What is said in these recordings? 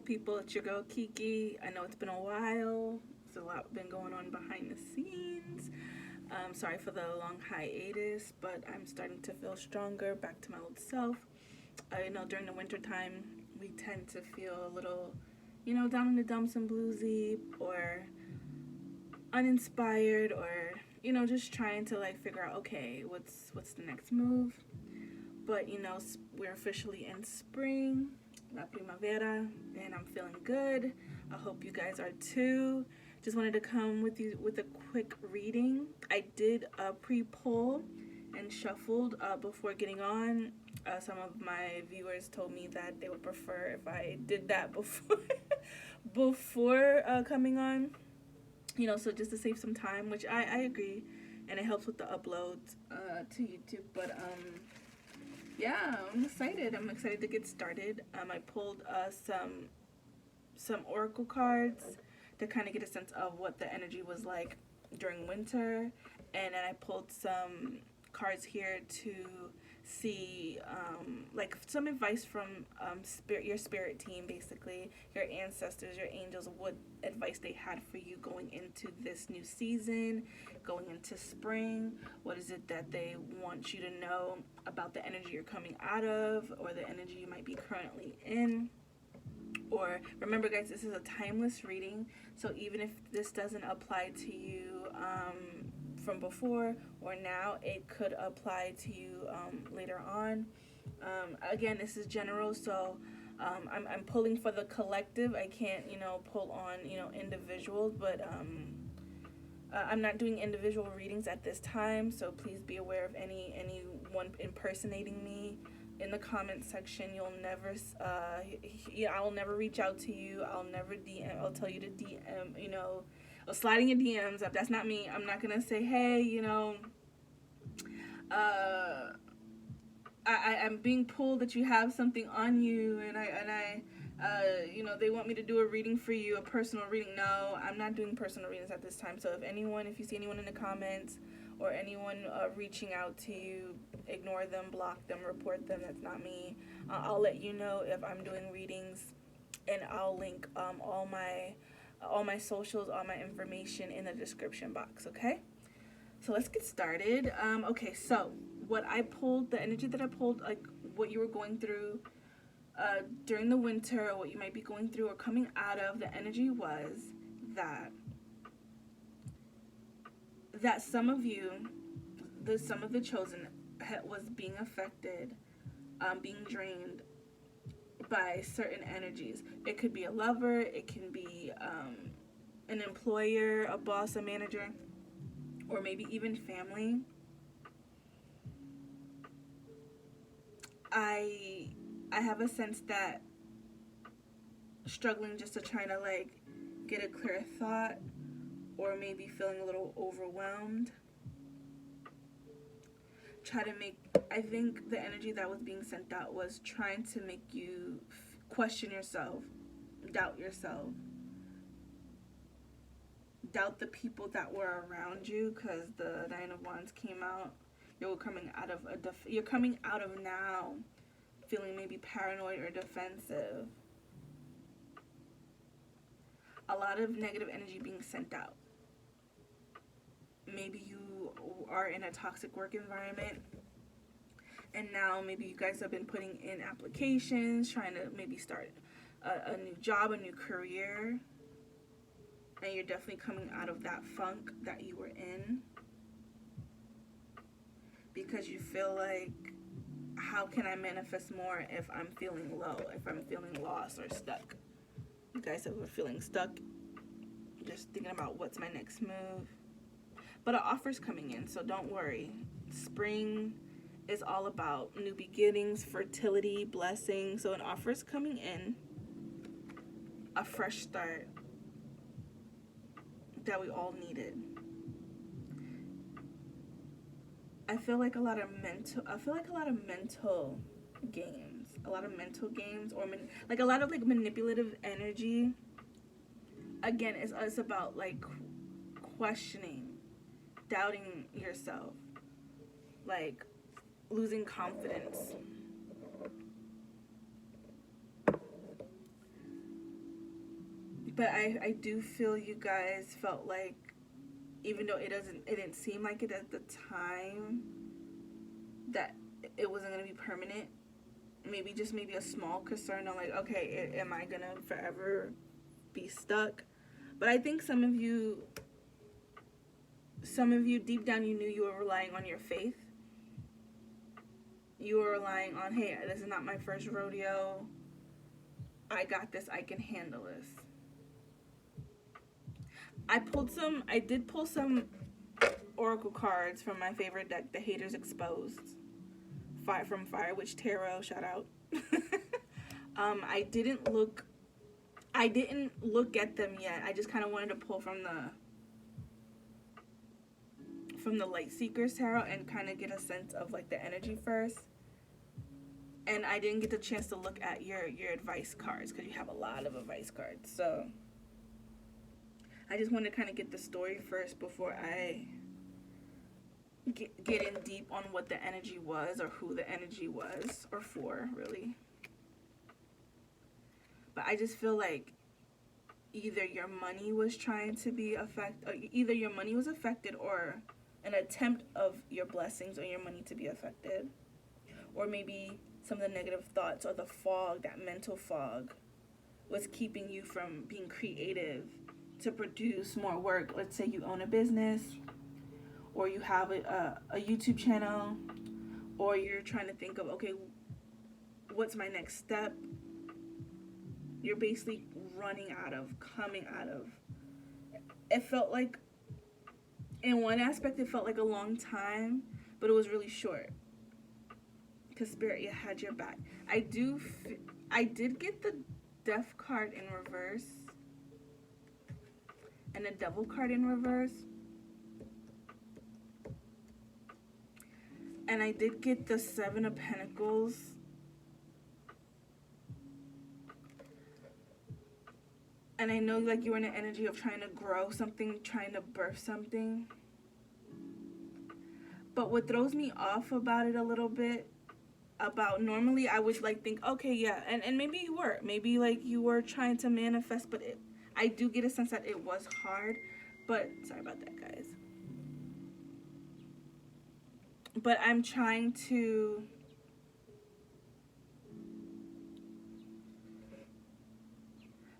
people, it's your girl Kiki. I know it's been a while. There's a lot been going on behind the scenes. Sorry for the long hiatus, but I'm starting to feel stronger, back to my old self. During the winter time, we tend to feel a little, down in the dumps and bluesy, or uninspired, or just trying to like figure out, okay, what's the next move. But we're officially in spring, la primavera, and I'm feeling good. I hope you guys are too. Just wanted to come with you with a quick reading. I did a pre-poll and shuffled before getting on. Some of my viewers told me that they would prefer if I did that before coming on. So just to save some time, which I agree, and it helps with the uploads to YouTube. But yeah, I'm excited. I'm excited to get started. I pulled some oracle cards to kind of get a sense of what the energy was like during winter, and then I pulled some cards here to see like some advice from your spirit team, basically your ancestors, your angels, what advice they had for you going into this new season, going into spring. What is it that they want you to know about the energy you're coming out of, or the energy you might be currently in? Or remember, guys, this is a timeless reading, so even if this doesn't apply to you from before or now, it could apply to you later on. Again, this is general, so I'm pulling for the collective. I can't pull on individuals, but I'm not doing individual readings at this time, so please be aware of anyone impersonating me. In the comment section, you'll never I'll never reach out to you. I'll never DM. I'll tell you to DM, or sliding your DMs up. That's not me. I'm not gonna say, hey, I'm being pulled that you have something on you, and I they want me to do a reading for you, a personal reading. No, I'm not doing personal readings at this time. So if you see anyone in the comments or anyone reaching out to you, ignore them, block them, report them. That's not me. I'll let you know if I'm doing readings, and I'll link all my socials, all my information in the description box. Okay, so let's get started. Okay, so what I pulled, the energy that I pulled, like what you were going through during the winter, or what you might be going through or coming out of, the energy was that some of you, some of the chosen, was being affected, being drained by certain energies. It could be a lover, it can be an employer, a boss, a manager, or maybe even family. I have a sense that struggling just to try to like get a clear thought, or maybe feeling a little overwhelmed. I think the energy that was being sent out was trying to make you question yourself, doubt yourself, doubt the people that were around you, because the Nine of Wands came out. You're coming out of now feeling maybe paranoid or defensive. A lot of negative energy being sent out. Maybe you are in a toxic work environment, and now maybe you guys have been putting in applications, trying to maybe start a new job, a new career, and you're definitely coming out of that funk that you were in, because you feel like, how can I manifest more if I'm feeling low, if I'm feeling lost or stuck? You guys that were feeling stuck, just thinking about what's my next move. But an offer's coming in, so don't worry. Spring is all about new beginnings, fertility, blessings. So an offer's coming in, a fresh start that we all needed. I feel like a lot of mental games, or like a lot of like manipulative energy. Again, it's about like questioning, doubting yourself, like losing confidence. But I do feel you guys felt like, even though it didn't seem like it at the time, that it wasn't going to be permanent. Maybe a small concern on like, okay, am I going to forever be stuck? But I think some of you deep down, you knew you were relying on your faith. You were relying on, hey, this is not my first rodeo. I got this. I can handle this. I did pull some oracle cards from my favorite deck, the Haters Exposed. From Fire Witch Tarot, shout out. I didn't look at them yet. I just kind of wanted to pull from the Light Seekers Tarot and kind of get a sense of like the energy first. And I didn't get the chance to look at your advice cards because you have a lot of advice cards. So I just wanted to kind of get the story first before I get in deep on what the energy was or who the energy was or for, really. But I just feel like either your money was affected or an attempt of your blessings or your money to be affected. Or maybe some of the negative thoughts or the fog, that mental fog, was keeping you from being creative to produce more work. Let's say you own a business, or you have a YouTube channel, or you're trying to think of, okay, what's my next step? You're basically coming out of. It felt like, in one aspect, it felt like a long time, but it was really short. Because Spirit, you had your back. I did get the Death card in reverse and the Devil card in reverse. And I did get the Seven of Pentacles. And I know like you were in an energy of trying to grow something, trying to birth something. But what throws me off about it a little bit, normally I would like think, okay, yeah, and maybe you were. Maybe like you were trying to manifest, but I do get a sense that it was hard. But sorry about that, guys. But I'm trying to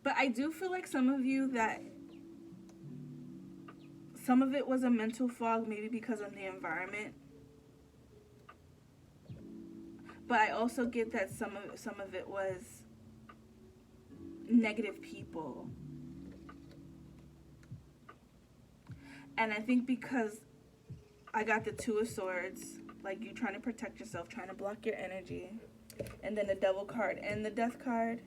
But I do feel like some of you that some of it was a mental fog, maybe because of the environment. But I also get that some of it was negative people. And I think because I got the Two of Swords, like you trying to protect yourself, trying to block your energy, and then the Devil card and the Death card.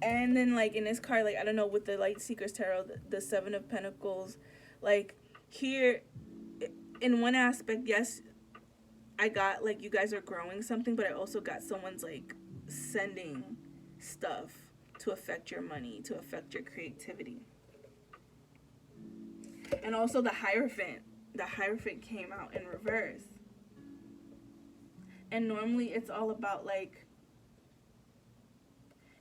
And then, like, in this card, like, I don't know, with the Light Seekers Tarot, the Seven of Pentacles, like, here, in one aspect, yes, I got, like, you guys are growing something, but I also got someone's, like, sending stuff to affect your money, to affect your creativity. And also the Hierophant. The Hierophant came out in reverse. And normally it's all about, like,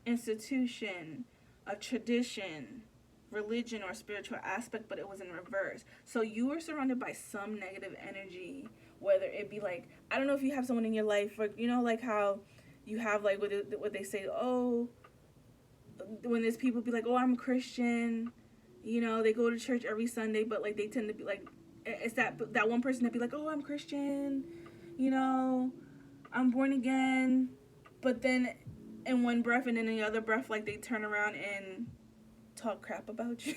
institution, a tradition, religion, or spiritual aspect, but it was in reverse. So you were surrounded by some negative energy, whether it be like, I don't know if you have someone in your life, or you know, like how you have like what they say, oh, when there's people be like, oh, I'm Christian, you know, they go to church every Sunday, but like they tend to be like, it's that one person that be like, oh, I'm Christian, you know, I'm born again, but then in one breath and in the other breath, like they turn around and talk crap about you.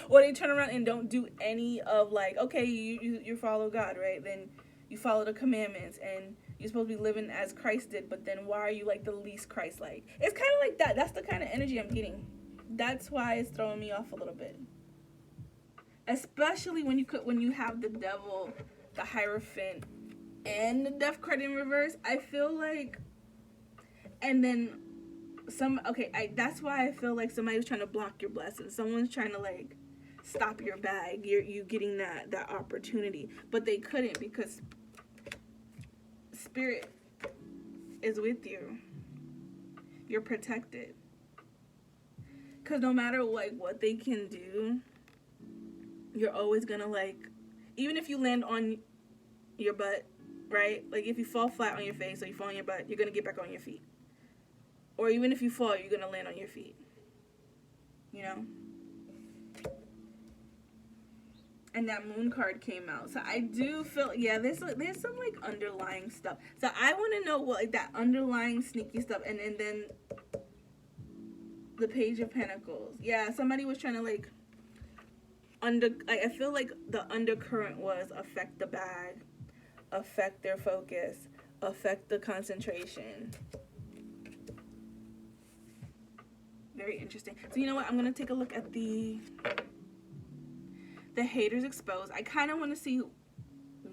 Or they turn around and don't do any of like, okay, you follow God, right? Then you follow the commandments and you're supposed to be living as Christ did, but then why are you like the least Christ-like? It's kind of like that. That's the kind of energy I'm getting. That's why it's throwing me off a little bit. Especially when you have the Devil, the Hierophant, and the Death card in reverse. I feel like, and then that's why I feel like somebody was trying to block your blessings. Someone's trying to like stop your bag. You getting that opportunity, but they couldn't because Spirit is with you. You're protected. because no matter like what they can do, you're always gonna like, even if you land on your butt, right? Like if you fall flat on your face or you fall on your butt, you're gonna get back on your feet. Or even if you fall, you're gonna land on your feet. You know? And that moon card came out. So I do feel, yeah, there's some like underlying stuff. So I want to know what like that underlying sneaky stuff. And then the Page of Pentacles. Yeah, somebody was trying to like I feel like the undercurrent was affect the bag, affect their focus, affect the concentration. Very interesting. So you know what? I'm going to take a look at the haters exposed. I kind of want to see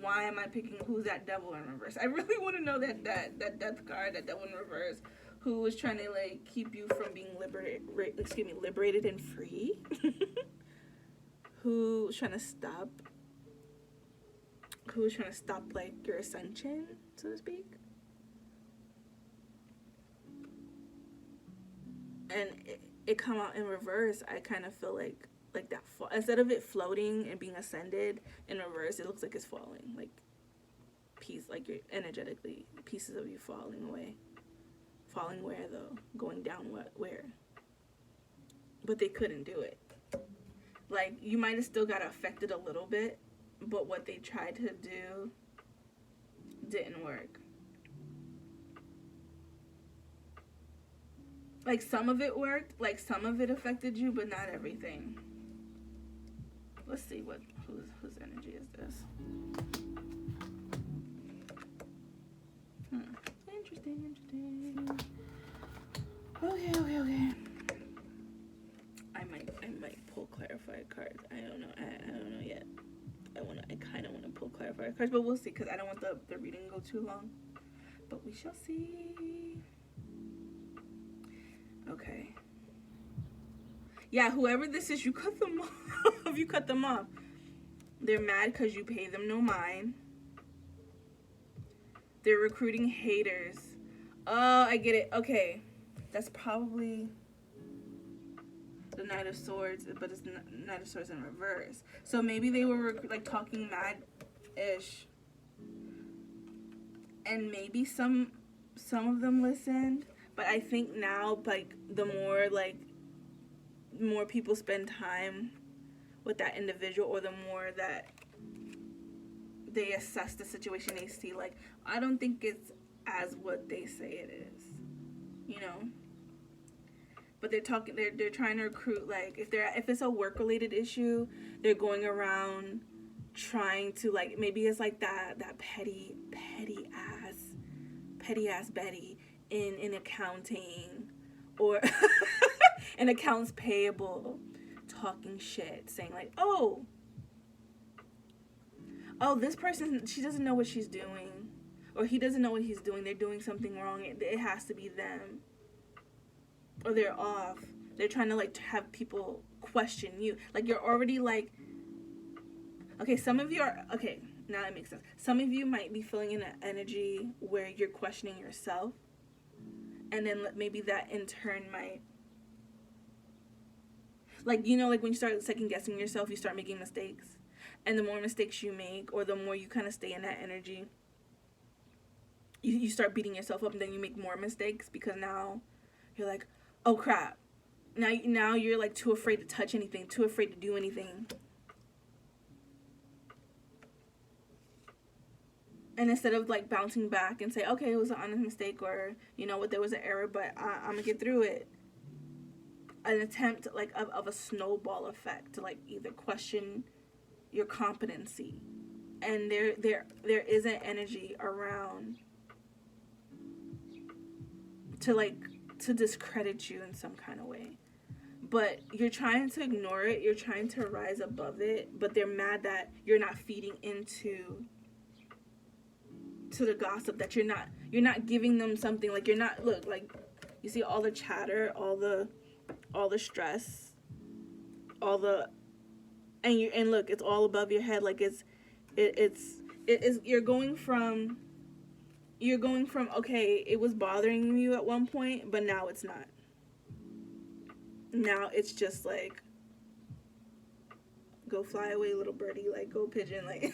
why am I picking who's that devil in reverse. I really want to know that death card, that devil in reverse, who was trying to like keep you from being liberated and free. Who's trying to stop like your ascension, so to speak. And it come out in reverse. I kind of feel like that instead of it floating and being ascended in reverse, it looks like it's falling, like you're energetically pieces of you falling away. Falling where though? Going down where? But they couldn't do it. Like, you might have still got affected a little bit, but what they tried to do didn't work. Like, some of it worked, like, some of it affected you, but not everything. Let's see whose energy is this. Interesting. Okay. I might pull clarified cards. I don't know yet. I kind of want to pull clarified cards, but we'll see, because I don't want the reading to go too long. But we shall see. Okay. Yeah, whoever this is, you cut them off. You cut them off. They're mad because you pay them no mind. They're recruiting haters. Oh, I get it. Okay. That's probably the Knight of Swords, but it's Knight of Swords in reverse. So maybe they were like talking mad-ish. And maybe some of them listened. But I think now, like, the more people spend time with that individual, or the more that they assess the situation, they see, like, I don't think it's as what they say it is, you know? But they're trying to recruit, like, if it's a work-related issue, they're going around trying to, like, maybe it's like that petty ass Betty in accounting, or in accounts payable, talking shit, saying like, oh, this person, she doesn't know what she's doing, or he doesn't know what he's doing, they're doing something wrong, it has to be them, or they're off. They're trying to like have people question you, like you're already like, okay, some of you are, okay, now that makes sense. Some of you might be feeling in an energy where you're questioning yourself, and then maybe that in turn might, like, you know, like when you start second guessing yourself, you start making mistakes. And the more mistakes you make, or the more you kind of stay in that energy, you start beating yourself up, and then you make more mistakes, because now you're like, oh crap. Now you're like too afraid to touch anything, too afraid to do anything. And instead of like bouncing back and say, okay, it was an honest mistake, or you know what, there was an error, but I'm gonna get through it. An attempt like of a snowball effect to like either question your competency, and there isn't energy around to discredit you in some kind of way. But you're trying to ignore it, you're trying to rise above it, but they're mad that you're not feeding into the gossip, that you're not giving them something, like you're not, look, like you see all the chatter, all the stress, and look, it's all above your head, like it's you're going from okay, it was bothering you at one point, but now it's not. Now it's just like, go fly away, little birdie, like, go pigeon, like.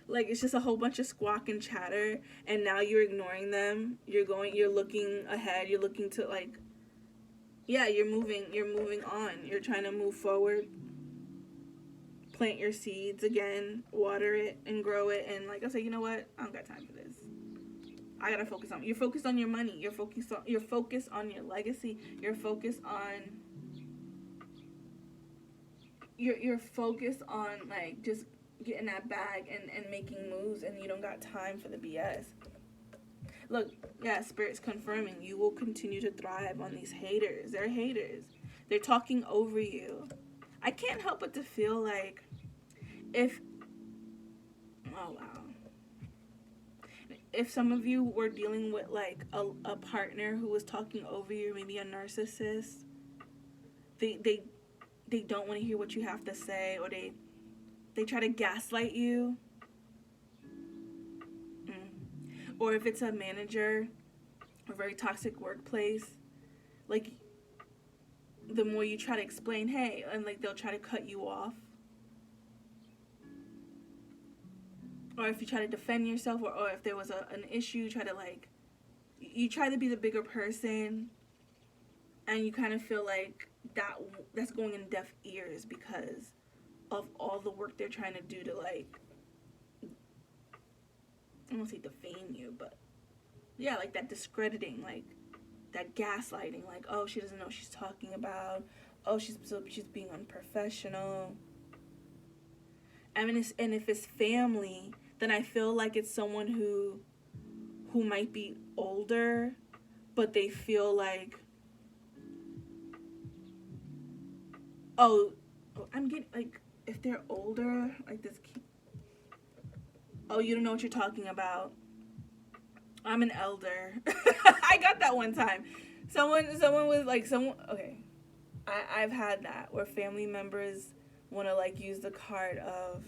Like, it's just a whole bunch of squawk and chatter, and now you're ignoring them. You're looking ahead, you're looking to, like, yeah, you're moving on. You're trying to move forward, plant your seeds again, water it and grow it, and like I said, you know what? I don't got time for this. I gotta focus on. You're focused on your money. You're focused on your legacy. You're focused on. You're focused on, like, just getting that bag and making moves, and you don't got time for the BS. Look, yeah, Spirit's confirming you will continue to thrive on these haters. They're haters. They're talking over you. I can't help but to feel like oh wow. If some of you were dealing with, like, a partner who was talking over you, maybe a narcissist, they don't want to hear what you have to say, or they try to gaslight you. Or if it's a manager, a very toxic workplace, like, the more you try to explain, hey, and, like, they'll try to cut you off. Or if you try to defend yourself, or if there was an issue, you try to be the bigger person, and you kind of feel like that's going in deaf ears because of all the work they're trying to do to, like, I don't say defame you, but yeah, like, that discrediting, like, that gaslighting, like, oh, she doesn't know what she's talking about, oh, she's being unprofessional. I mean, and if it's family, then I feel like it's someone who might be older, but they feel like, oh, I'm getting, like, if they're older, like this, oh, you don't know what you're talking about. I'm an elder. I got that one time. Someone was like, okay. I've had that where family members want to, like, use the card of,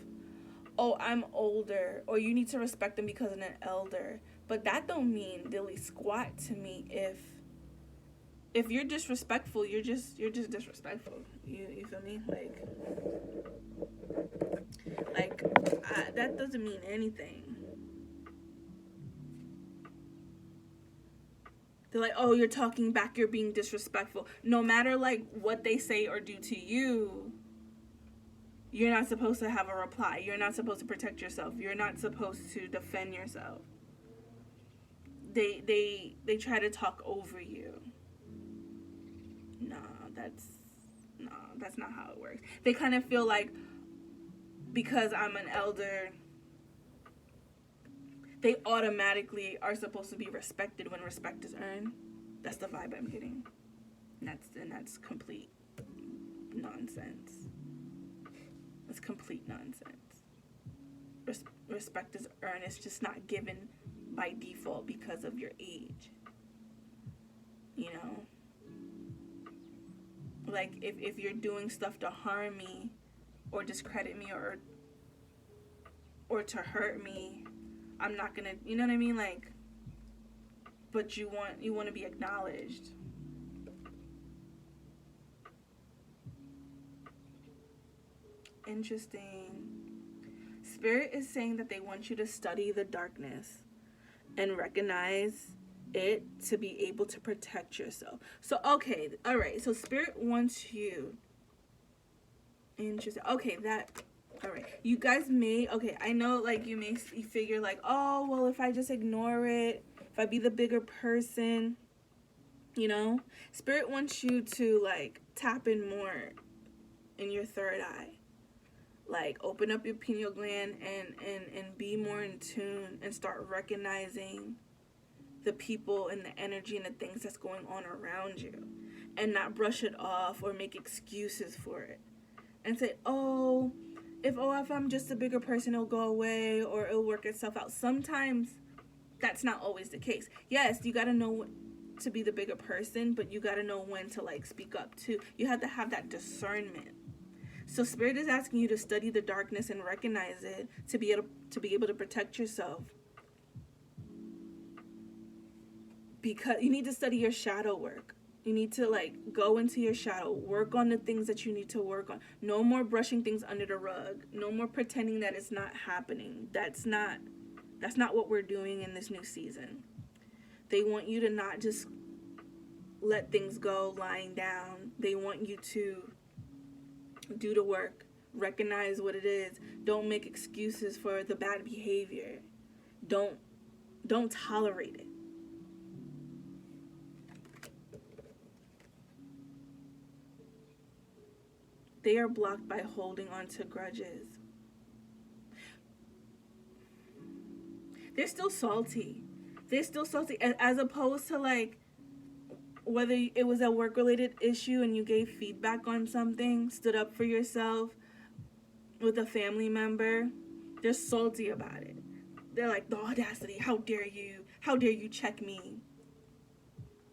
oh, I'm older, or you need to respect them because I'm an elder. But that don't mean dilly squat to me. If you're disrespectful, you're just disrespectful. You feel me? Like that doesn't mean anything. They're like, oh, you're talking back, you're being disrespectful. No matter, like, what they say or do to you, you're not supposed to have a reply. You're not supposed to protect yourself. You're not supposed to defend yourself. They try to talk over you. That's not how it works. They kind of feel like, because I'm an elder, they automatically are supposed to be respected when respect is earned. That's the vibe I'm getting. And that's complete nonsense. It's complete nonsense. Respect is earned. It's just not given by default because of your age. You know? Like, if you're doing stuff to harm me or discredit me or to hurt me, I'm not gonna, you know what I mean? Like, but you want to be acknowledged. Interesting. Spirit is saying that they want you to study the darkness and recognize it to be able to protect yourself. So, okay, all right. So Spirit wants you. Interesting. Okay, all right. You guys may, okay, I know, like, you may figure, like, oh, well, if I just ignore it, if I be the bigger person, you know, Spirit wants you to, like, tap in more in your third eye. Like, open up your pineal gland and be more in tune and start recognizing the people and the energy and the things that's going on around you, and not brush it off or make excuses for it and say, oh, if I'm just a bigger person, it'll go away or it'll work itself out. Sometimes that's not always the case. Yes, you got to know to be the bigger person, but you got to know when to, like, speak up too. You have to have that discernment. So Spirit is asking you to study the darkness and recognize it to be able to protect yourself. Because you need to study your shadow work. You need to like go into your shadow, work on the things that you need to work on. No more brushing things under the rug. No more pretending that it's not happening. That's not what we're doing in this new season. They want you to not just let things go lying down. They want you to do the work, recognize what it is. Don't make excuses for the bad behavior. Don't tolerate it. They are blocked by holding on to grudges. They're still salty. As opposed to like whether it was a work-related issue and you gave feedback on something, stood up for yourself with a family member. They're salty about it. They're like, the audacity, how dare you check me.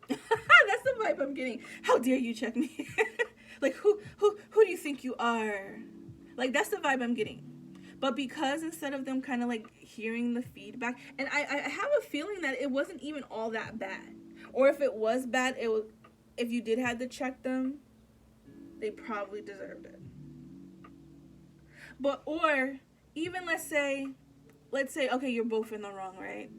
That's the vibe I'm getting. How dare you check me? Like, who do you think you are? Like, that's the vibe I'm getting. But because instead of them kind of like hearing the feedback, and I have a feeling that it wasn't even all that bad. Or if it was bad, if you did have to check them, they probably deserved it. But, or even let's say, okay, you're both in the wrong, right?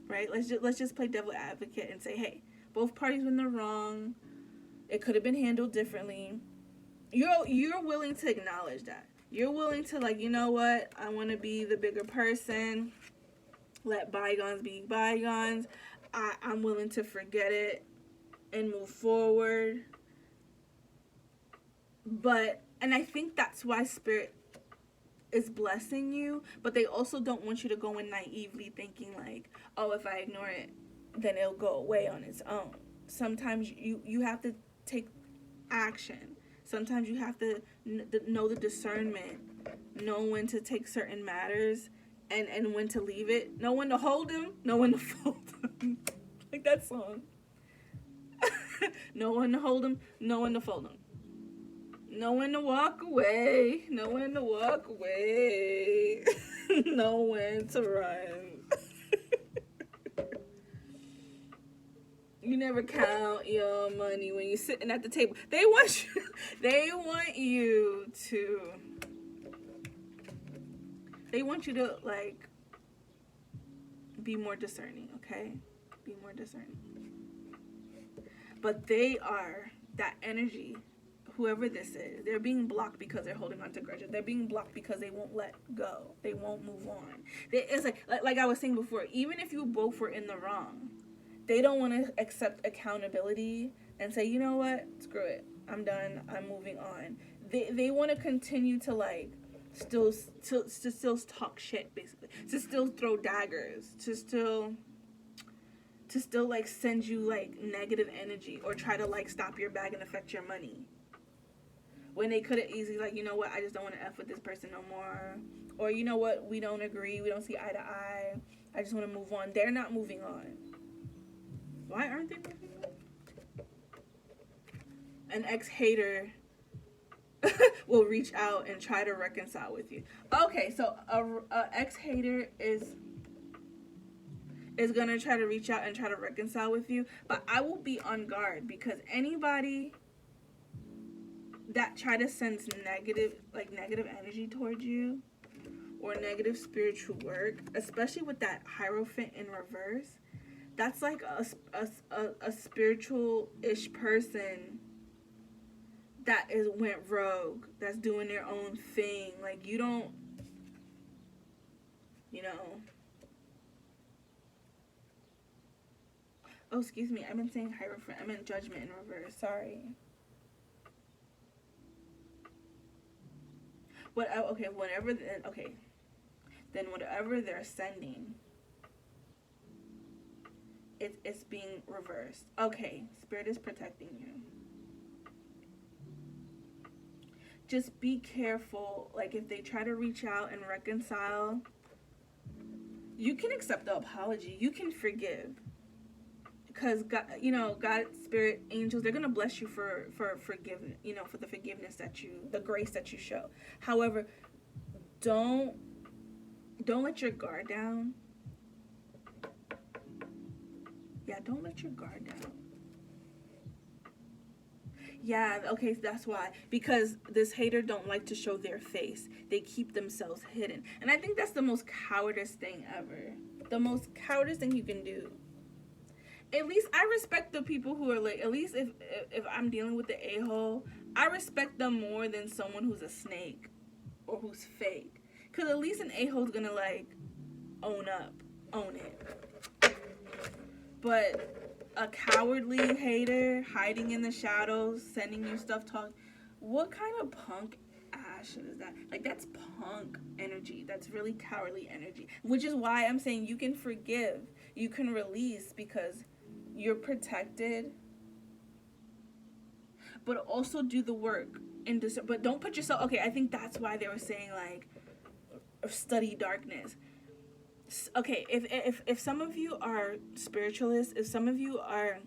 Right? Let's just play devil advocate and say, hey, both parties were in the wrong. It could have been handled differently. You're willing to acknowledge that. You're willing to, like, you know what? I want to be the bigger person. Let bygones be bygones. I'm willing to forget it and move forward. And I think that's why Spirit is blessing you, but they also don't want you to go in naively thinking like, oh, if I ignore it, then it'll go away on its own. Sometimes you have to take action. Sometimes you have to know the discernment, know when to take certain matters and when to leave it, know when to hold them, know when to fold them. Like that song. Know when to hold them, know when to fold them. Know when to walk away, know when to walk away, know when to run. You never count your money when you're sitting at the table. They want you to like be more discerning, okay? Be more discerning. But they are that energy, whoever this is, they're being blocked because they're holding on to grudges. They're being blocked because they won't let go. They won't move on. It's like I was saying before, even if you both were in the wrong, they don't want to accept accountability and say, you know what, screw it, I'm done, I'm moving on. They want to continue to like still talk shit, basically, to still throw daggers, to still like send you like negative energy or try to like stop your bag and affect your money. When they could have easily like, you know what, I just don't want to F with this person no more. Or you know what, we don't agree, we don't see eye to eye, I just want to move on. They're not moving on. Why aren't they moving on? An ex-hater will reach out and try to reconcile with you. Okay, so a ex-hater is going to try to reach out and try to reconcile with you. But I will be on guard because anybody that try to sense negative energy towards you or negative spiritual work, especially with that Hierophant in reverse, that's like a spiritual-ish person that went rogue, that's doing their own thing. Like, you don't, you know. Oh, excuse me, I've been saying Hierophant. I meant Judgment in reverse. Sorry. Then whatever they're sending, it's being reversed. Okay, Spirit is protecting you. Just be careful. Like, if they try to reach out and reconcile, you can accept the apology. You can forgive. Because God, God, Spirit, angels, they're going to bless you for forgiveness, for the forgiveness the grace that you show. However, don't let your guard down. Yeah, don't let your guard down. Yeah, okay, that's why. Because this hater don't like to show their face. They keep themselves hidden. And I think that's the most cowardice thing ever. The most cowardice thing you can do. At least I respect the people who are like, at least if I'm dealing with the a-hole, I respect them more than someone who's a snake or who's fake. Because at least an a-hole's gonna like own up, own it. But a cowardly hater hiding in the shadows, sending you stuff, what kind of punk ass shit is that? Like, that's punk energy. That's really cowardly energy. Which is why I'm saying you can forgive, you can release, because you're protected. But also do the work but don't put yourself. Okay, I think that's why they were saying like study darkness. Okay, if some of you are spiritualists, if some of you are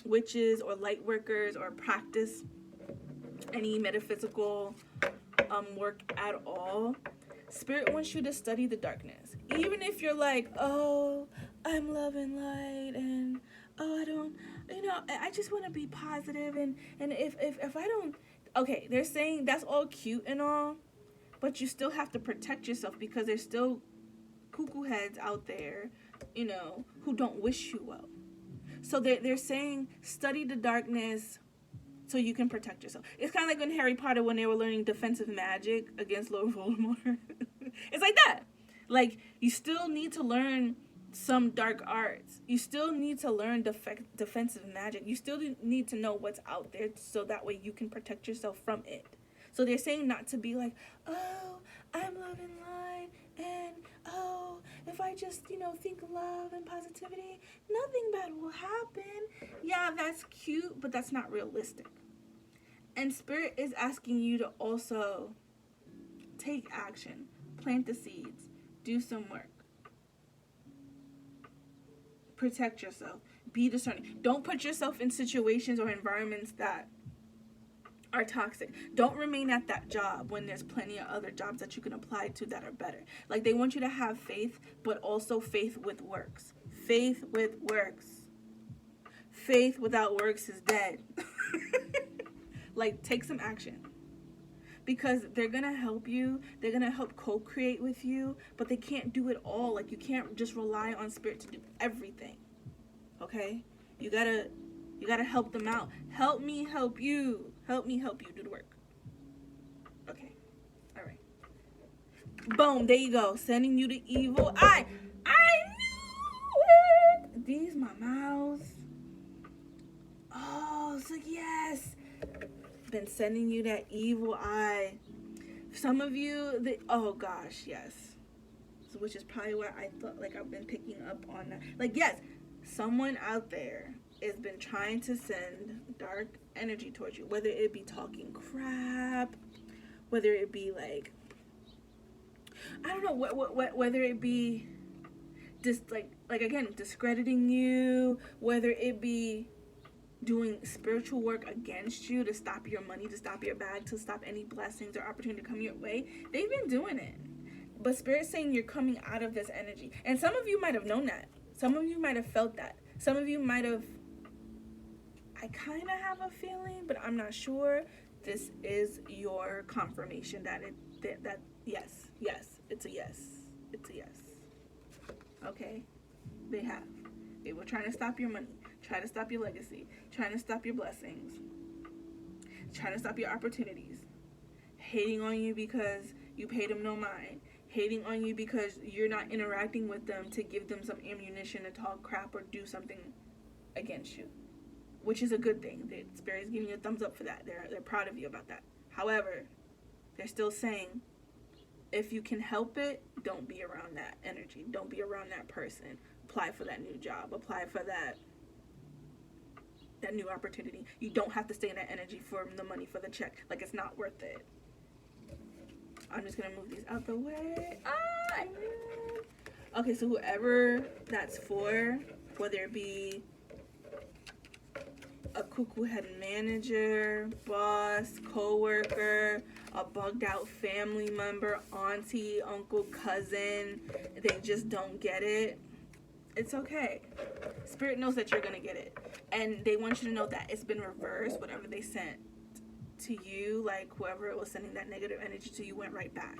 witches or light workers or practice any metaphysical work at all, Spirit wants you to study the darkness. Even if you're like, oh, I'm love and light, and oh, I don't, I just want to be positive, and if I don't, okay, they're saying that's all cute and all, but you still have to protect yourself, because there's still cuckoo heads out there, who don't wish you well. So they're saying study the darkness so you can protect yourself. It's kind of like in Harry Potter when they were learning defensive magic against Lord Voldemort. It's like that. Like, you still need to learn some dark arts. You still need to learn defensive magic. You still need to know what's out there so that way you can protect yourself from it. So they're saying not to be like, oh, I'm love and light, and oh, if I just, think love and positivity, nothing bad will happen. Yeah, that's cute, but that's not realistic. And Spirit is asking you to also take action, plant the seeds, do some work. Protect yourself. Be discerning. Don't put yourself in situations or environments that are toxic. Don't remain at that job when there's plenty of other jobs that you can apply to that are better. Like, they want you to have faith, but also faith with works. Faith with works. Faith without works is dead. Like, take some action. Because they're going to help you. They're going to help co-create with you. But they can't do it all. Like, you can't just rely on Spirit to do everything. Okay? You gotta help them out. Help me help you. Help me help you do the work. Okay. All right. Boom. There you go. Sending you the evil eye. I knew it. These my mouths. Oh, so yes. Been sending you that evil eye. Some of you, oh gosh, yes. So, which is probably why I thought, like, I've been picking up on that. Like, yes, someone out there has been trying to send dark energy towards you, whether it be talking crap, whether it be like, I don't know, whether it be just like again, discrediting you, whether it be doing spiritual work against you to stop your money, to stop your bag, to stop any blessings or opportunity to come your way. They've been doing it. But Spirit's saying you're coming out of this energy. And some of you might have known that. Some of you might have felt that. Some of you might have, I kind of have a feeling, but I'm not sure. This is your confirmation that yes, it's a yes. It's a yes. Okay? They have. They were trying to stop your money, trying to stop your legacy, trying to stop your blessings, trying to stop your opportunities, hating on you because you paid them no mind, hating on you because you're not interacting with them to give them some ammunition to talk crap or do something against you, which is a good thing. The Spirit is giving you a thumbs up for that. They're proud of you about that. However, they're still saying, if you can help it, don't be around that energy. Don't be around that person. Apply for that new job. Apply for that new opportunity. You don't have to stay in that energy for the money, for the check. Like, it's not worth it. I'm just going to move these out the way. Okay, so whoever that's for, whether it be a cuckoo head manager, boss, co-worker, a bugged out family member, auntie, uncle, cousin, they just don't get it, it's okay. Spirit knows that you're going to get it. And they want you to know that it's been reversed, whatever they sent. to you, like whoever was sending that negative energy to you went right back.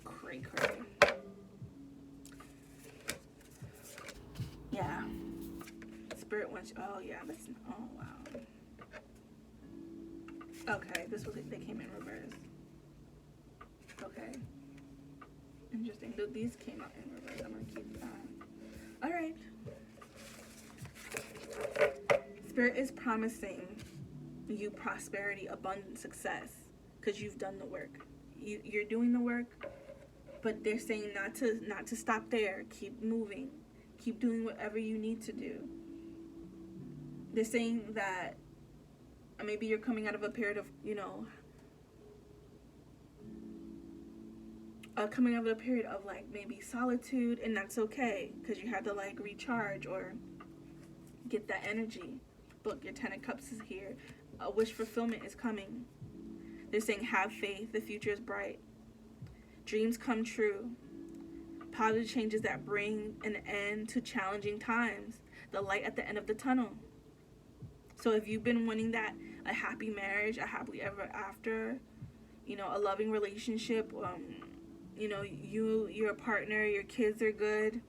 Cray. Yeah. Spirit wants you. Oh, yeah. Oh, wow. Okay, they came in reverse. Okay. Interesting. These came out in reverse. I'm going to keep that. All right. Spirit is promising you prosperity, abundant success, because you've done the work. You're doing the work, but they're saying not to stop there. Keep moving. Keep doing whatever you need to do. They're saying that maybe you're coming out of a period of, coming out of a period of like maybe solitude, and that's okay because you had to like recharge or get that energy. Look, your 10 of Cups is here. A wish fulfillment is coming. They're saying have faith. The future is bright. Dreams come true. Positive changes that bring an end to challenging times. The light at the end of the tunnel. So if you've been wanting that, a happy marriage, a happily ever after, a loving relationship, your partner, your kids are good.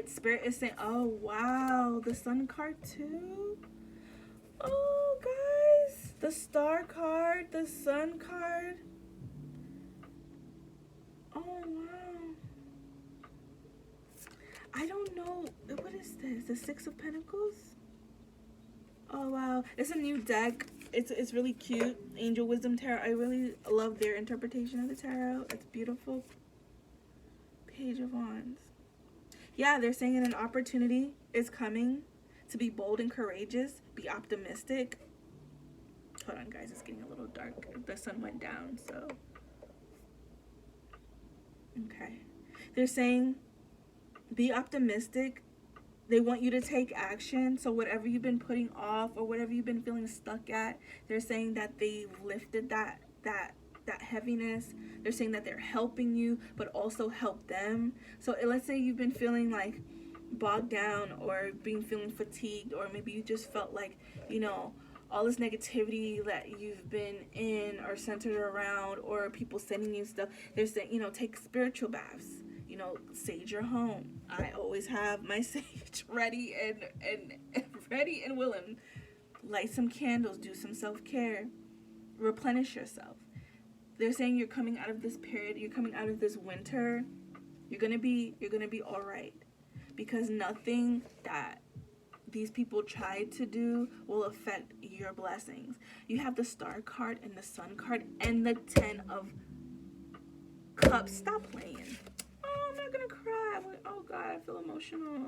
Spirit is saying, oh wow, the Sun card too. Oh guys, the Star card, the Sun card. Oh wow. I don't know, what is this? The Six of Pentacles? Oh wow, it's a new deck. It's really cute. Angel Wisdom Tarot. I really love their interpretation of the tarot. It's beautiful. Page of Wands. Yeah, they're saying an opportunity is coming to be bold and courageous. Be optimistic. Hold on, guys. It's getting a little dark. The sun went down, so. Okay. They're saying be optimistic. They want you to take action. So whatever you've been putting off or whatever you've been feeling stuck at, they're saying that they've lifted that heaviness. They're saying that they're helping you, but also help them. So let's say you've been feeling like bogged down or feeling fatigued, or maybe you just felt like, all this negativity that you've been in or centered around, or people sending you stuff. They're saying, take spiritual baths. Sage your home. I always have my sage ready and willing. Light some candles, do some self-care, replenish yourself. They're saying you're coming out of this period, you're coming out of this winter. You're gonna be all right, because nothing that these people tried to do will affect your blessings. You have the Star card and the Sun card and the 10 of Cups. Stop playing. Oh, I'm not gonna cry. Oh God, I feel emotional.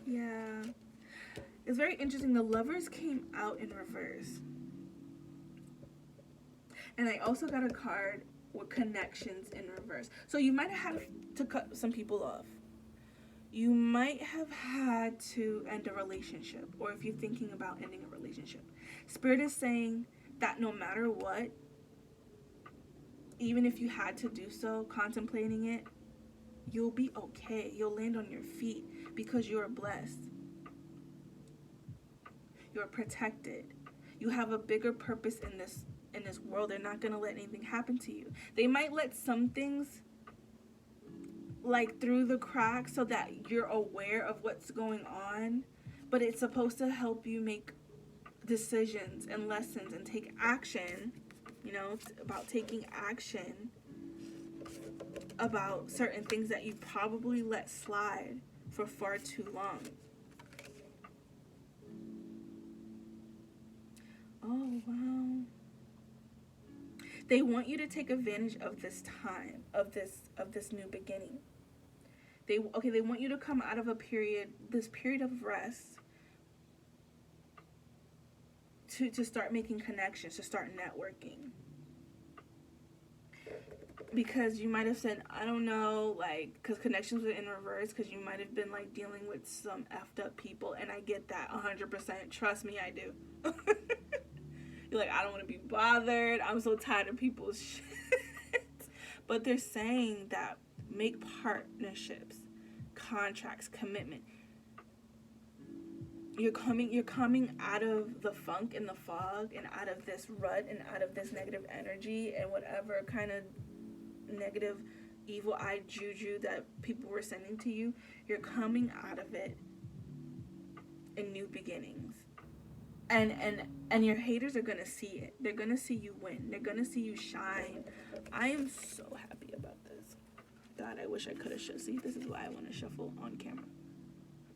Yeah. It's very interesting. The Lovers came out in reverse. And I also got a card with connections in reverse. So you might have to cut some people off. You might have had to end a relationship, or if you're thinking about ending a relationship. Spirit is saying that no matter what, even if you had to do so, contemplating it, you'll be okay. You'll land on your feet because you're blessed. You're protected. You have a bigger purpose in this world. They're not going to let anything happen to you. They might let some things like through the cracks so that you're aware of what's going on, but it's supposed to help you make decisions and lessons and take action. It's about taking action about certain things that you probably let slide for far too long. Oh, wow. They want you to take advantage of this time, of this new beginning. They want you to come out of this period of rest to start making connections, to start networking. Because you might have said, I don't know, because connections were in reverse, because you might have been, dealing with some effed up people, and I get that 100%. Trust me, I do. You're like, I don't want to be bothered. I'm so tired of people's shit. But they're saying that make partnerships, contracts, commitment. you're coming out of the funk and the fog and out of this rut and out of this negative energy and whatever kind of negative evil eye juju that people were sending to you. You're coming out of it in new beginnings. And your haters are gonna see it. They're gonna see you win. They're gonna see you shine. I am so happy about this. God, I wish I could have see. This is why I want to shuffle on camera.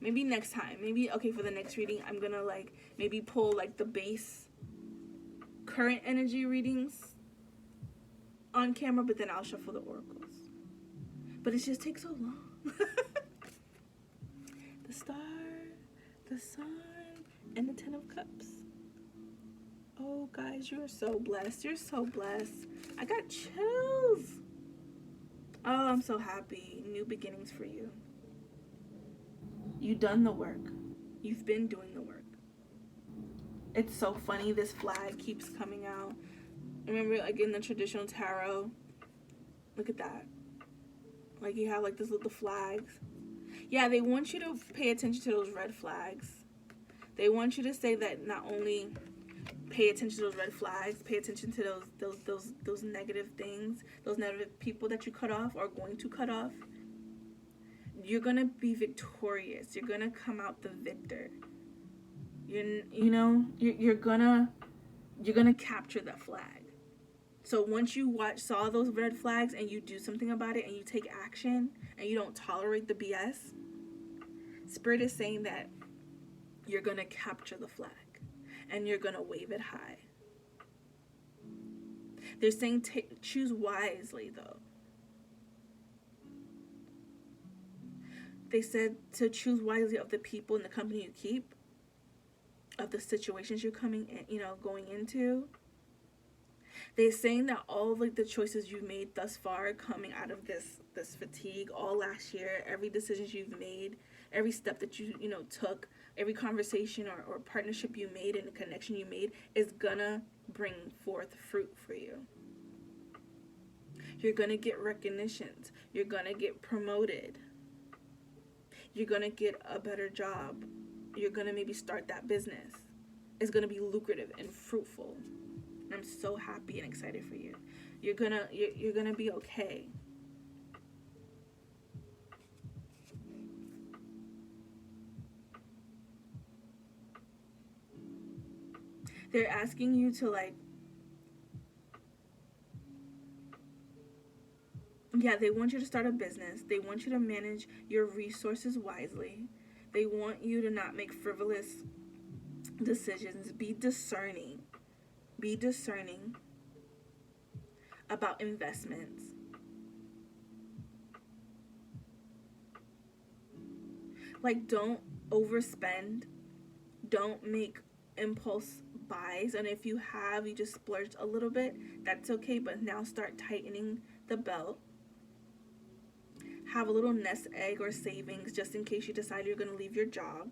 Maybe next time. Maybe, okay, for the next reading, I'm gonna like maybe pull like the base current energy readings on camera, but then I'll shuffle the oracles. But it just takes so long. The Star, the Sun, and the Ten of Cups. Oh, guys, you're so blessed. You're so blessed. I got chills. Oh, I'm so happy. New beginnings for you. You've done the work. You've been doing the work. It's so funny. This flag keeps coming out. Remember, like in the traditional tarot, look at that. Like you have like this little flags. Yeah, they want you to pay attention to those red flags. They want you to say that not only pay attention to those red flags, pay attention to those negative things, those negative people that you cut off or are going to cut off. You're gonna be victorious. You're gonna come out the victor. You're gonna capture that flag. So once you saw those red flags and you do something about it and you take action and you don't tolerate the BS, Spirit is saying that you're gonna capture the flag and you're gonna wave it high. They're saying choose wisely though. They said to choose wisely of the people and the company you keep, of the situations you're going into. They're saying that all of like the choices you've made thus far, coming out of this fatigue all last year, every decision you've made, every step that you took, every conversation or partnership you made and a connection you made is gonna bring forth fruit for you. You're gonna get recognitions. You're gonna get promoted. You're gonna get a better job. You're gonna maybe start that business. It's gonna be lucrative and fruitful. And I'm so happy and excited for you. You're gonna be okay. They're asking you to they want you to start a business. They want you to manage your resources wisely. They want you to not make frivolous decisions. Be discerning. Be discerning about investments. Like, don't overspend. Don't make impulse buys. And if you just splurged a little bit, that's okay. But now start tightening the belt. Have a little nest egg or savings just in case you decide you're going to leave your job,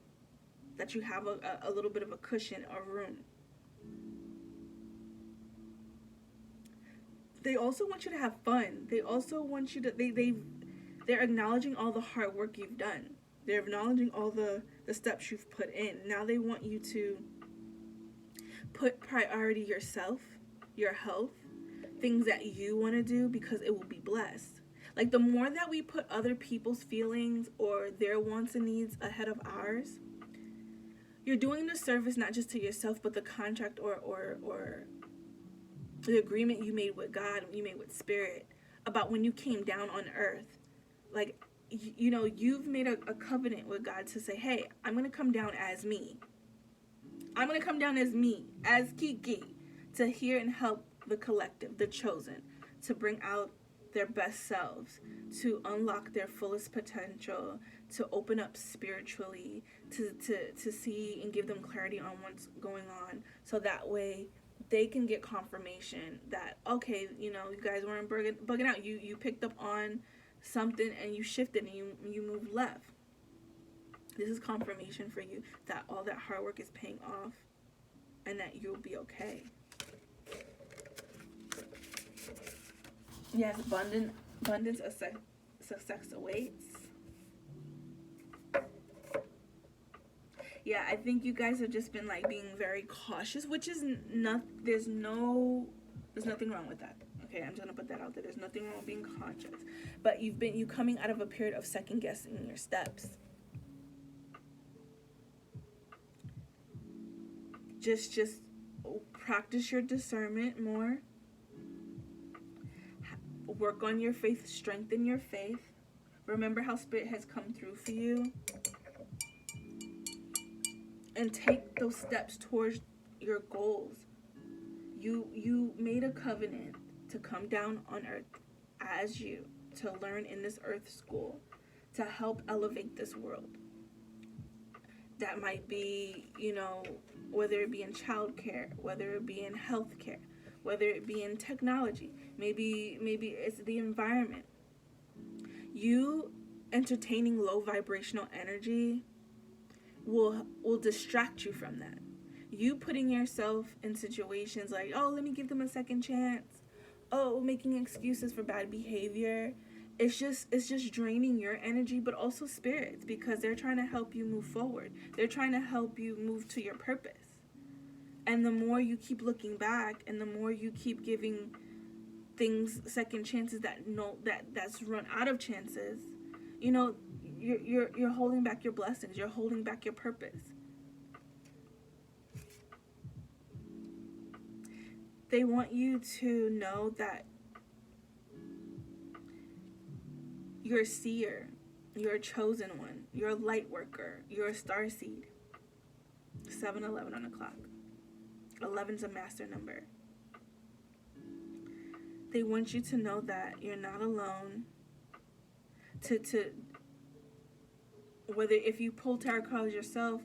that you have a little bit of a cushion or room. They also want you to have fun. They also want you to, they're acknowledging all the hard work you've done. They're acknowledging all the steps you've put in. Now they want you to put priority yourself, your health, things that you want to do because it will be blessed. Like, the more that we put other people's feelings or their wants and needs ahead of ours, you're doing the service not just to yourself, but the contract or the agreement you made with God, you made with Spirit, about when you came down on earth. Like, you've made a covenant with God to say, hey, I'm going to come down as me. I'm going to come down as me, as Kiki, to hear and help the collective, the chosen, to bring out their best selves, to unlock their fullest potential, to open up spiritually, to see and give them clarity on what's going on, so that way they can get confirmation that, okay, you guys weren't bugging out. You picked up on something and you shifted and you moved left. This is confirmation for you that all that hard work is paying off and that you'll be okay. Yes, abundance of success awaits. Yeah, I think you guys have just been like being very cautious, which is not. There's nothing wrong with that. Okay, I'm just gonna put that out there. There's nothing wrong with being conscious, but you coming out of a period of second guessing your steps. Just practice your discernment more. Work on your faith. Strengthen your faith. Remember how Spirit has come through for you. And take those steps towards your goals. You made a covenant to come down on earth as you, to learn in this earth school, to help elevate this world. That might be, whether it be in childcare, whether it be in healthcare, whether it be in technology, maybe it's the environment. You entertaining low vibrational energy will distract you from that. You putting yourself in situations like, oh, let me give them a second chance, oh, making excuses for bad behavior, it's just draining your energy, but also Spirits, because they're trying to help you move forward. They're trying to help you move to your purpose. And the more you keep looking back, and the more you keep giving things second chances that's run out of chances, you're holding back your blessings. You're holding back your purpose. They want you to know that you're a seer, you're a chosen one, you're a light worker, you're a star seed. 7-11 on the clock. 11's a master number. They want you to know that you're not alone. To whether if you pull tarot cards yourself,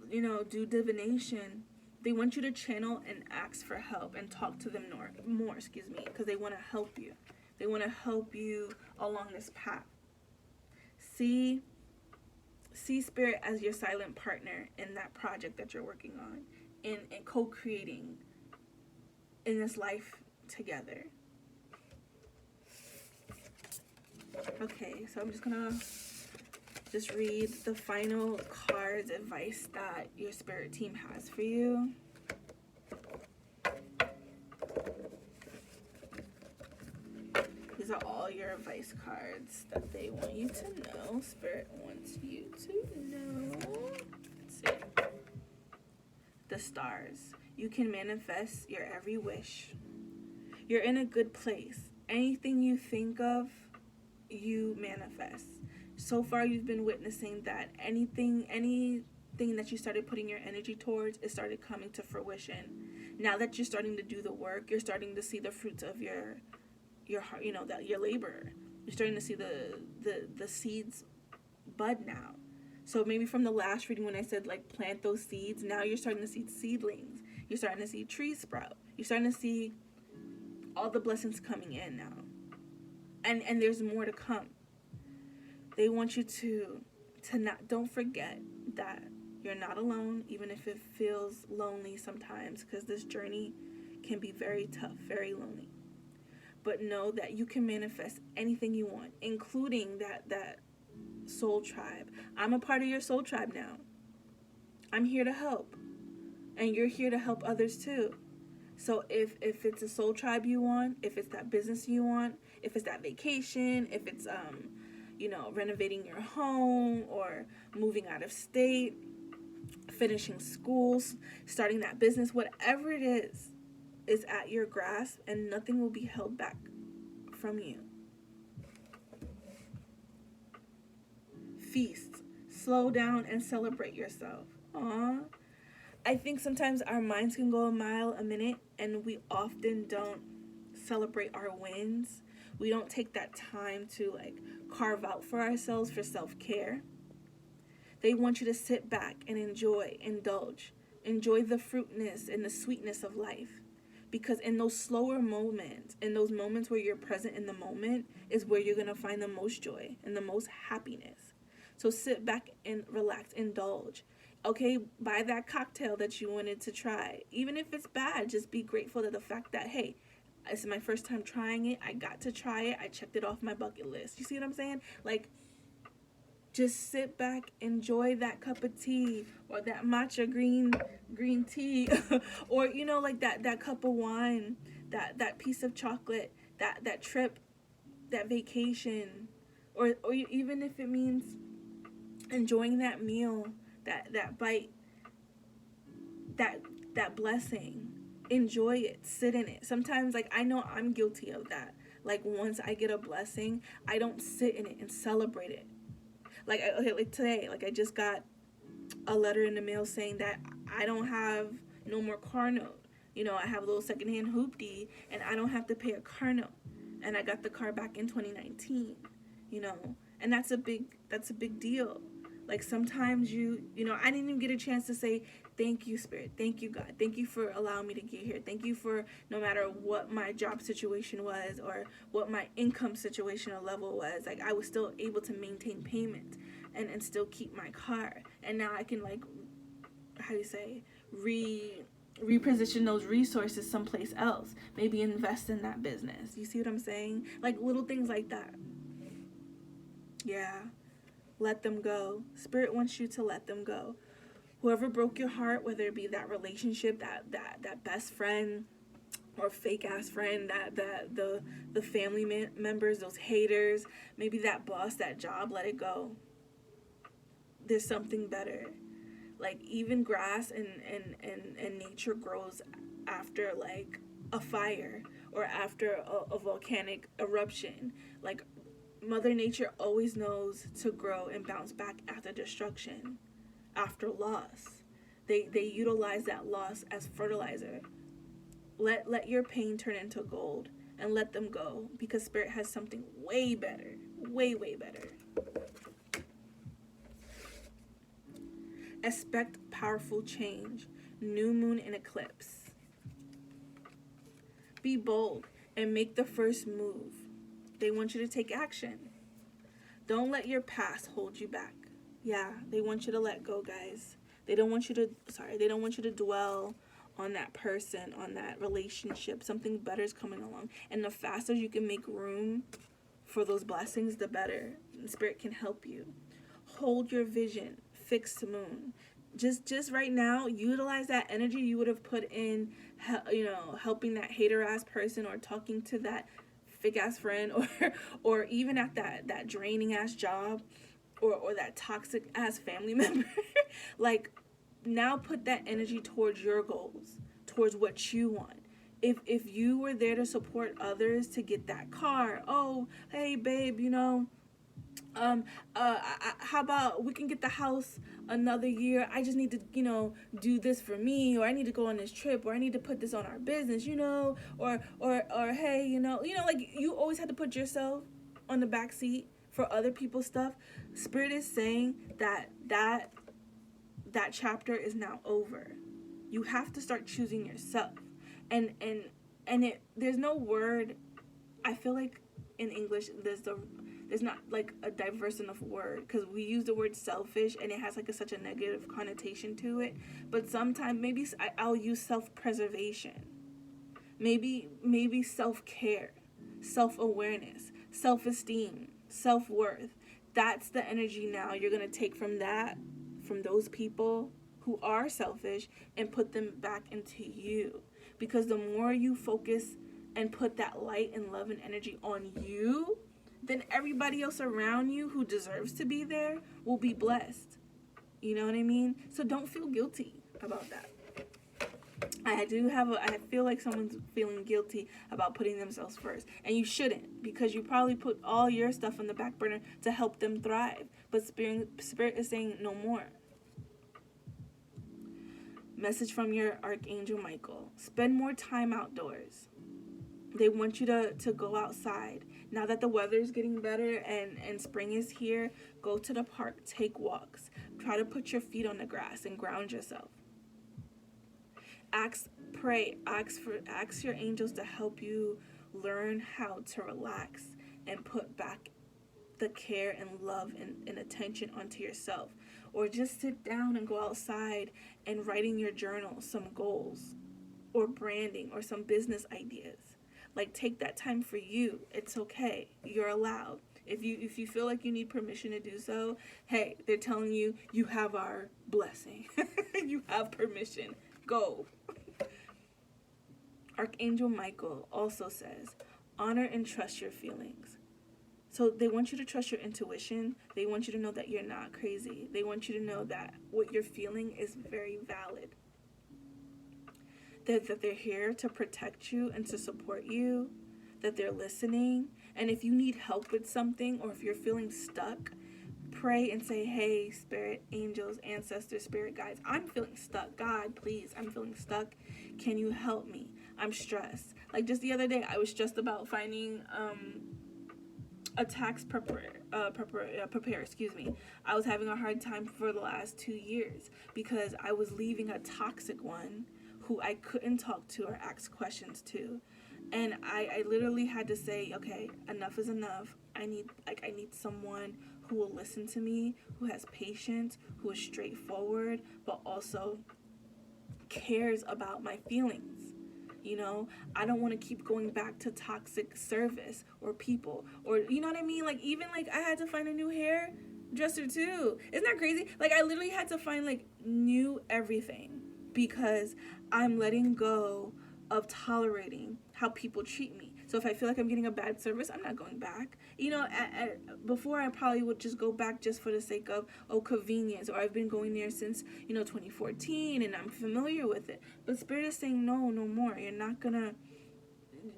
do divination, they want you to channel and ask for help and talk to them more, because they want to help you. They want to help you along this path. See Spirit as your silent partner in that project that you're working on, in co-creating in this life together. Okay, so I'm just gonna read the final cards advice that your Spirit team has for you. These are all your advice cards that they want you to know. Spirit wants you to know. Let's see. The stars. You can manifest your every wish. You're in a good place. Anything you think of, you manifest. So far, you've been witnessing that anything that you started putting your energy towards, it started coming to fruition. Now that you're starting to do the work, you're starting to see the fruits of your heart, that your labor. You're starting to see the seeds bud now. So maybe from the last reading when I said like plant those seeds, now you're starting to see seedlings. You're starting to see trees sprout. You're starting to see all the blessings coming in now. And there's more to come. They want you to don't forget that you're not alone, even if it feels lonely sometimes, because this journey can be very tough, very lonely. But know that you can manifest anything you want, including that soul tribe. I'm a part of your soul tribe now. I'm here to help. And you're here to help others too. So if it's a soul tribe you want, if it's that business you want, if it's that vacation, if it's renovating your home or moving out of state, finishing schools, starting that business, whatever it is at your grasp, and nothing will be held back from you. Feast. Slow down and celebrate yourself. Aww. I think sometimes our minds can go a mile a minute, and we often don't celebrate our wins. We don't take that time to carve out for ourselves for self-care. They want you to sit back and indulge the fruitness and the sweetness of life. Because in those slower moments, in those moments where you're present in the moment, is where you're going to find the most joy and the most happiness. So sit back and relax, indulge. Okay, buy that cocktail that you wanted to try. Even if it's bad, just be grateful to the fact that, hey, this is my first time trying it. I got to try it. I checked it off my bucket list. You see what I'm saying? Just sit back, enjoy that cup of tea or that matcha green tea or like that cup of wine, that piece of chocolate, that trip, that vacation, or even if it means enjoying that meal, that bite, that blessing. Enjoy it, sit in it. Sometimes, like, I know I'm guilty of that. Like, once I get a blessing, I don't sit in it and celebrate it. Like, like today, like, I just got a letter in the mail saying that I don't have no more car note. I have a little secondhand hoopty, and I don't have to pay a car note. And I got the car back in 2019. And that's a big deal. Like, sometimes I didn't even get a chance to say, thank you, Spirit. Thank you, God. Thank you for allowing me to get here. Thank you for, no matter what my job situation was or what my income situation or level was, like, I was still able to maintain payment and still keep my car. And now I can, like, how do you say, reposition those resources someplace else. Maybe invest in that business. You see what I'm saying? Like, little things like that. Yeah. Let them go. Spirit wants you to let them go. Whoever broke your heart, whether it be that relationship, that best friend or fake ass friend, the family members, those haters, maybe that boss, that job, let it go. There's something better. Like, even grass and nature grows after, like, a fire or after a volcanic eruption. Like, Mother Nature always knows to grow and bounce back after destruction, after loss. They utilize that loss as fertilizer. Let your pain turn into gold and let them go, because Spirit has something way better. Way, way better. Expect powerful change. New moon and eclipse. Be bold and make the first move. They want you to take action. Don't let your past hold you back. Yeah, they want you to let go, guys. They don't want you to dwell on that person, on that relationship. Something better is coming along. And the faster you can make room for those blessings, the better. And Spirit can help you. Hold your vision. Fix the moon. Just right now, utilize that energy you would have put in, helping that hater ass person or talking to that fake ass friend or even at that draining ass job or that toxic ass family member. Like, now put that energy towards your goals, towards what you want. If you were there to support others to get that car, oh, hey babe, how about we can get the house another year? I just need to, do this for me, or I need to go on this trip, or I need to put this on our business, or hey, like, you always have to put yourself on the back seat for other people's stuff. Spirit is saying that chapter is now over. You have to start choosing yourself, and there's no word. I feel like in English there's not like a diverse enough word, because we use the word selfish and it has like such a negative connotation to it. But sometimes maybe I'll use self-preservation, maybe self-care, self-awareness, self-esteem, self-worth. That's the energy now you're going to take from those people who are selfish and put them back into you. Because the more you focus and put that light and love and energy on you, then everybody else around you who deserves to be there will be blessed. You know what I mean? So don't feel guilty about that. I feel like someone's feeling guilty about putting themselves first. And you shouldn't, because you probably put all your stuff on the back burner to help them thrive. But Spirit is saying no more. Message from your Archangel Michael. Spend more time outdoors. They want you to go outside. Now that the weather is getting better and spring is here, go to the park, take walks. Try to put your feet on the grass and ground yourself. Pray, ask your angels to help you learn how to relax and put back the care and love and attention onto yourself. Or just sit down and go outside and write in your journal some goals or branding or some business ideas. Like, take that time for you. It's okay. You're allowed. If you feel like you need permission to do so, hey, they're telling you, you have our blessing. You have permission. Go. Archangel Michael also says, honor and trust your feelings. So they want you to trust your intuition. They want you to know that you're not crazy. They want you to know that what you're feeling is very valid. That they're here to protect you and to support you. That they're listening. And if you need help with something, or if you're feeling stuck, pray and say, hey, spirit, angels, ancestors, spirit guides, I'm feeling stuck. God, please, I'm feeling stuck. Can you help me? I'm stressed. Like just the other day, I was stressed about finding a tax preparer. I was having a hard time for the last 2 years because I was leaving a toxic one who I couldn't talk to or ask questions to. And I literally had to say, okay, enough is enough. I need someone who will listen to me, who has patience, who is straightforward, but also cares about my feelings. You know, I don't want to keep going back to toxic service or people, or you know what I mean? Like even like I had to find a new hairdresser too. Isn't that crazy? Like I literally had to find like new everything because I'm letting go of tolerating how people treat me. So if I feel like I'm getting a bad service, I'm not going back. You know, before I probably would just go back just for the sake of, convenience. Or I've been going there since, 2014 and I'm familiar with it. But Spirit is saying, no more. You're not gonna,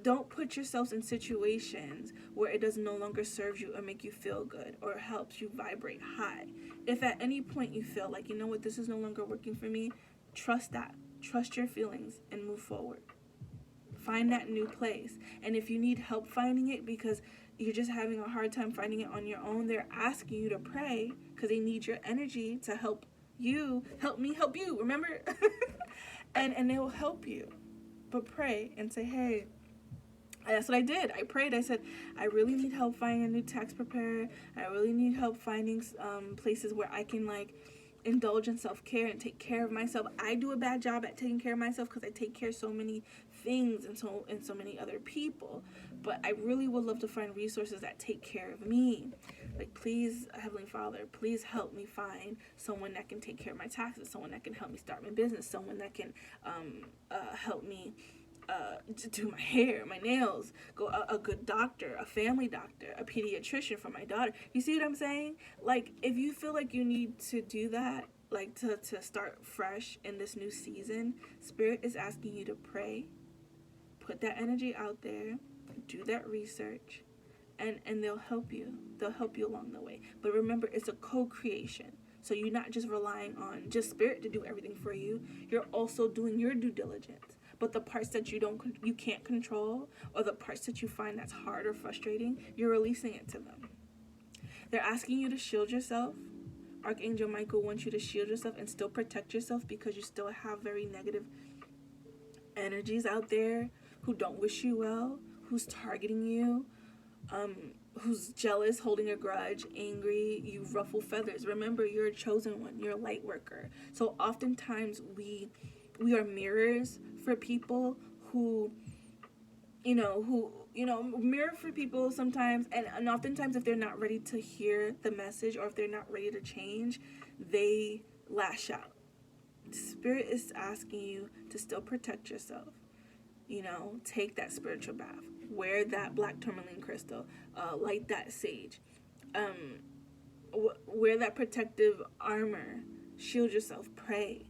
don't put yourselves in situations where it does no longer serve you or make you feel good or helps you vibrate high. If at any point you feel like, you know what, this is no longer working for me, trust that. Trust your feelings and move forward. Find that new place. And if you need help finding it because you're just having a hard time finding it on your own, they're asking you to pray because they need your energy to help you. Help me help you, remember? and they will help you. But pray and say, hey, that's what I did. I prayed. I said, I really need help finding a new tax preparer. I really need help finding places where I can indulge in self-care and take care of myself. I do a bad job at taking care of myself because I take care of so many things and so many other people. But I really would love to find resources that take care of me. Like, please, Heavenly Father, please help me find someone that can take care of my taxes, someone that can help me start my business, someone that can help me to do my hair, my nails, a good doctor, a family doctor, a pediatrician for my daughter. You see what I'm saying? Like, if you feel like you need to do that, like to start fresh in this new season, Spirit is asking you to pray, put that energy out there, do that research, and they'll help you. They'll help you along the way. But remember, it's a co-creation. So you're not just relying on just Spirit to do everything for you. You're also doing your due diligence. But the parts that you can't control, or the parts that you find that's hard or frustrating, you're releasing it to them. They're asking you to shield yourself. Archangel Michael wants you to shield yourself and still protect yourself because you still have very negative energies out there who don't wish you well, who's targeting you, who's jealous, holding a grudge, angry, you ruffle feathers. Remember, you're a chosen one. You're a light worker. So oftentimes we are mirrors for people who mirror for people sometimes, and oftentimes if they're not ready to hear the message or if they're not ready to change, they lash out. Spirit is asking you to still protect yourself. Take that spiritual bath. Wear that black tourmaline crystal. Light that sage. Wear that protective armor. Shield yourself. Pray.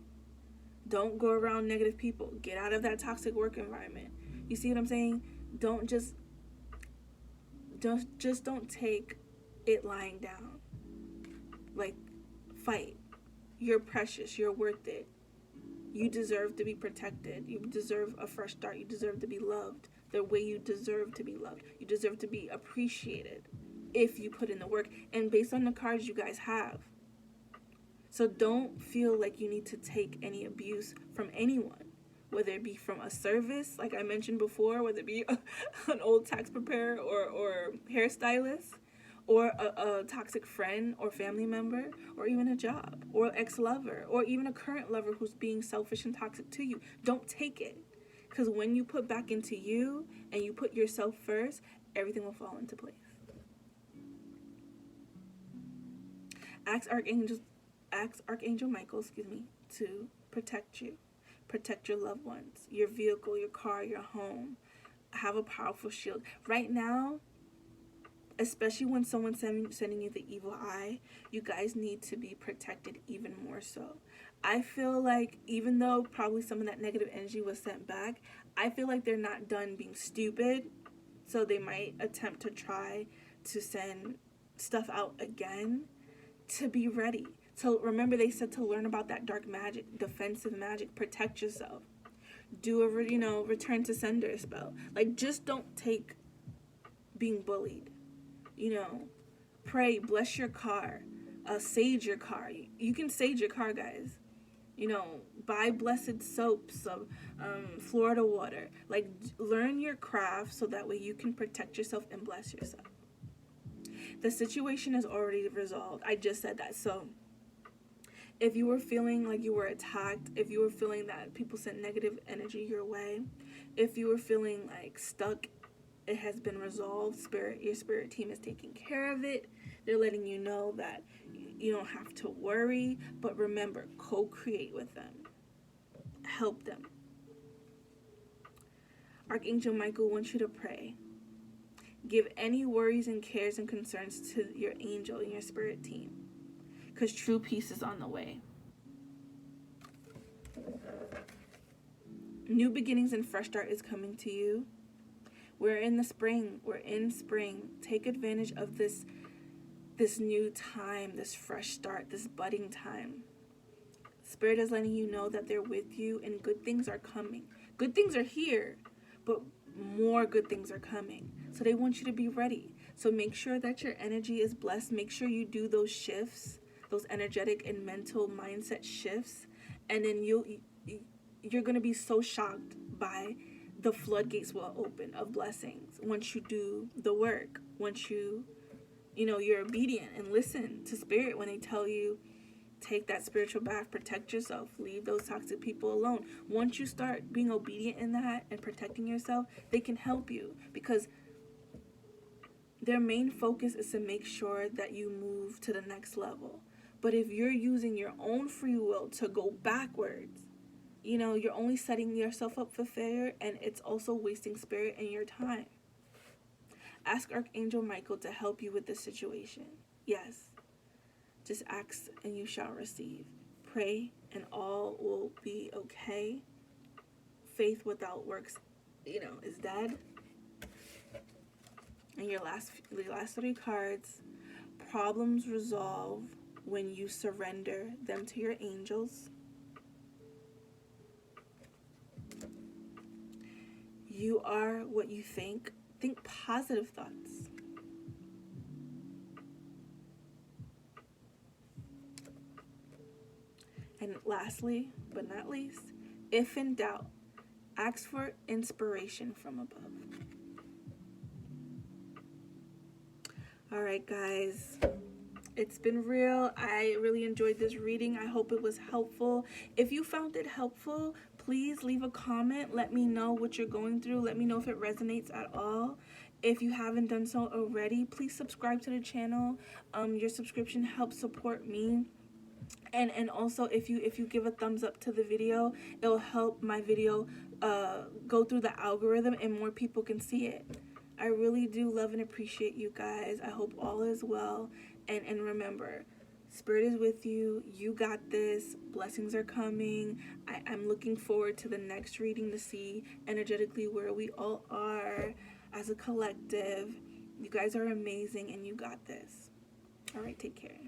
Don't go around negative people. Get out of that toxic work environment. You see what I'm saying? Don't take it lying down. Like, fight. You're precious. You're worth it. You deserve to be protected. You deserve a fresh start. You deserve to be loved the way you deserve to be loved. You deserve to be appreciated if you put in the work. And based on the cards you guys have. So don't feel like you need to take any abuse from anyone, whether it be from a service, like I mentioned before, whether it be an old tax preparer or hairstylist, or a toxic friend or family member, or even a job, or ex-lover, or even a current lover who's being selfish and toxic to you. Don't take it. Because when you put back into you and you put yourself first, everything will fall into place. Ask Archangel Michael, to protect you. Protect your loved ones, your vehicle, your car, your home. Have a powerful shield. Right now, especially when someone's sending you the evil eye, you guys need to be protected even more so. I feel like even though probably some of that negative energy was sent back, I feel like they're not done being stupid. So they might attempt to try to send stuff out again. To be ready. So remember, they said to learn about that dark magic, defensive magic, protect yourself. Do a return to sender spell. Like, just don't take being bullied. Pray, bless your car, sage your car. You can sage your car, guys. Buy blessed soaps of Florida water. Like, learn your craft so that way you can protect yourself and bless yourself. The situation is already resolved. I just said that. So if you were feeling like you were attacked, if you were feeling that people sent negative energy your way, if you were feeling like stuck, it has been resolved. Your spirit team is taking care of it. They're letting you know that you don't have to worry, but remember, co-create with them. Help them. Archangel Michael wants you to pray. Give any worries and cares and concerns to your angel and your spirit team, because true peace is on the way. New beginnings and fresh start is coming to you. We're in spring. Take advantage of this new time, this fresh start, this budding time. Spirit is letting you know that they're with you and good things are coming. Good things are here, but more good things are coming. So they want you to be ready. So make sure that your energy is blessed. Make sure you do those shifts, those energetic and mental mindset shifts. And then you're going to be so shocked by the floodgates will open of blessings once you do the work. Once you're obedient and listen to spirit when they tell you, take that spiritual bath, protect yourself, leave those toxic people alone. Once you start being obedient in that and protecting yourself, they can help you, because their main focus is to make sure that you move to the next level. But if you're using your own free will to go backwards, you're only setting yourself up for failure, and it's also wasting spirit and your time. Ask Archangel Michael to help you with this situation. Yes. Just ask and you shall receive. Pray and all will be okay. Faith without works, is dead. And your last 3 cards, problems resolve when you surrender them to your angels. You are what you think. Think positive thoughts. And lastly, but not least, if in doubt, ask for inspiration from above. All right, guys. It's been real. I really enjoyed this reading. I hope it was helpful. If you found it helpful, please leave a comment. Let me know what you're going through. Let me know if it resonates at all. If you haven't done so already, please subscribe to the channel. Your subscription helps support me. And also, if you give a thumbs up to the video, it'll help my video go through the algorithm and more people can see it. I really do love and appreciate you guys. I hope all is well. And remember, Spirit is with you. You got this. Blessings are coming. I'm looking forward to the next reading to see energetically where we all are as a collective. You guys are amazing and you got this. All right, take care.